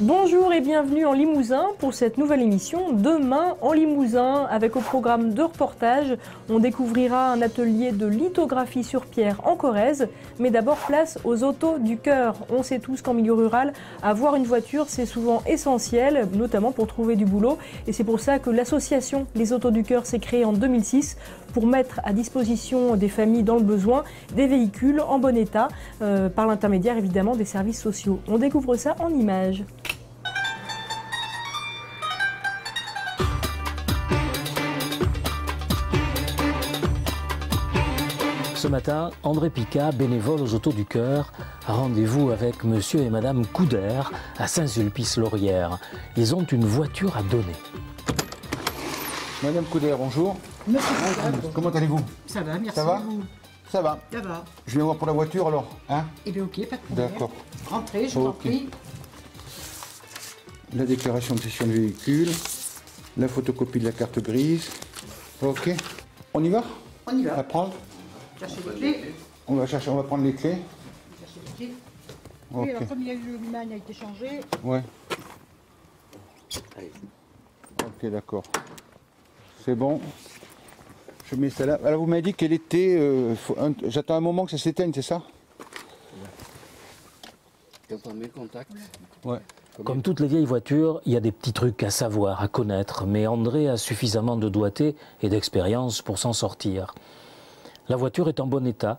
Bonjour et bienvenue en Limousin pour cette nouvelle émission Demain en Limousin. Avec au programme de reportages, on découvrira un atelier de lithographie sur pierre en Corrèze. Mais d'abord place aux autos du cœur. On sait tous qu'en milieu rural, avoir une voiture c'est souvent essentiel, notamment pour trouver du boulot. Et c'est pour ça que l'association Les Autos du Cœur s'est créée en 2006 pour mettre à disposition des familles dans le besoin des véhicules en bon état, par l'intermédiaire évidemment des services sociaux. On découvre ça en images. Ce matin, André Picard, bénévole aux Autos du Cœur, a rendez-vous avec monsieur et madame Couder à Saint-Sulpice-Laurière. Ils ont une voiture à donner. Madame Couder, bonjour. Monsieur Couder, Comment allez-vous? ça va, merci. Ça va? Vous. Ça va. Ça va. Je viens voir pour la voiture alors, hein? Eh bien ok, pas de problème. D'accord. Rentrez, je vous en Ok. prie. La déclaration de cession du véhicule, la photocopie de la carte grise. Ok. On y va? On y va. À prendre? Cherchez les clés. On va prendre les clés. Cherchez les clés. Ok. Oui, alors comme il y a eu le liman a été changé, Ouais. Ok, d'accord. C'est bon. Je mets ça là. Alors vous m'avez dit qu'elle était... J'attends un moment que ça s'éteigne, c'est ça? Quand on met contact. Ouais. Comme toutes les vieilles voitures, il y a des petits trucs à savoir, à connaître, mais André a suffisamment de doigté et d'expérience pour s'en sortir. La voiture est en bon état.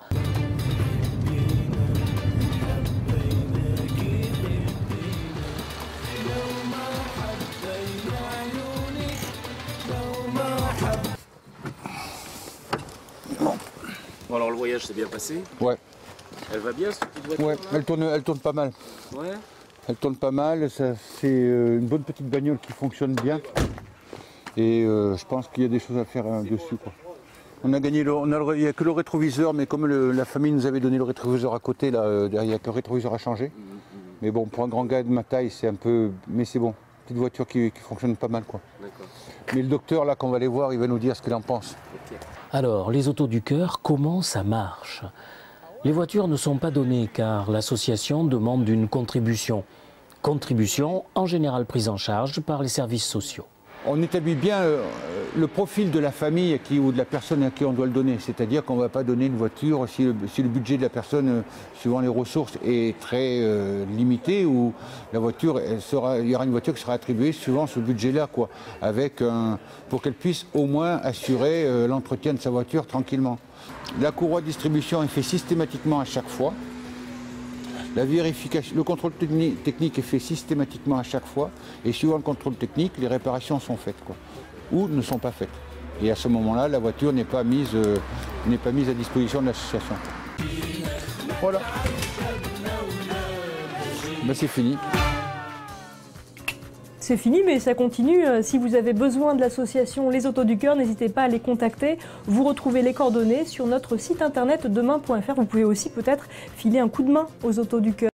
Bon, alors le voyage s'est bien passé. Ouais. Elle va bien, cette petite voiture? Ouais. Là Elle tourne pas mal. Ouais. Elle tourne pas mal, c'est une bonne petite bagnole qui fonctionne bien. Et je pense qu'il y a des choses à faire dessus, quoi. On a gagné, il n'y a que le rétroviseur, mais comme la famille nous avait donné le rétroviseur à côté, là, il n'y a que le rétroviseur à changer. Mais bon, pour un grand gars de ma taille, c'est un peu... Mais c'est bon, petite voiture qui fonctionne pas mal, quoi. D'accord. Mais le docteur, là, qu'on va aller voir, il va nous dire ce qu'il en pense. Ok. Alors, les Autos du Cœur, comment ça marche? Les voitures ne sont pas données car l'association demande une contribution. Contribution en général prise en charge par les services sociaux. On établit bien le profil de la famille ou de la personne à qui on doit le donner. C'est-à-dire qu'on ne va pas donner une voiture si le budget de la personne, suivant les ressources, est très limité, ou la voiture, il y aura une voiture qui sera attribuée suivant ce budget-là, quoi, pour qu'elle puisse au moins assurer l'entretien de sa voiture tranquillement. La courroie de distribution est faite systématiquement à chaque fois. La vérification, le contrôle technique est fait systématiquement à chaque fois, et suivant le contrôle technique, les réparations sont faites, quoi, ou ne sont pas faites. Et à ce moment-là, la voiture n'est pas mise à disposition de l'association. Voilà. Ben, c'est fini. C'est fini, mais ça continue. Si vous avez besoin de l'association Les Autos du Cœur, n'hésitez pas à les contacter. Vous retrouvez les coordonnées sur notre site internet demain.fr. Vous pouvez aussi peut-être filer un coup de main aux Autos du Cœur.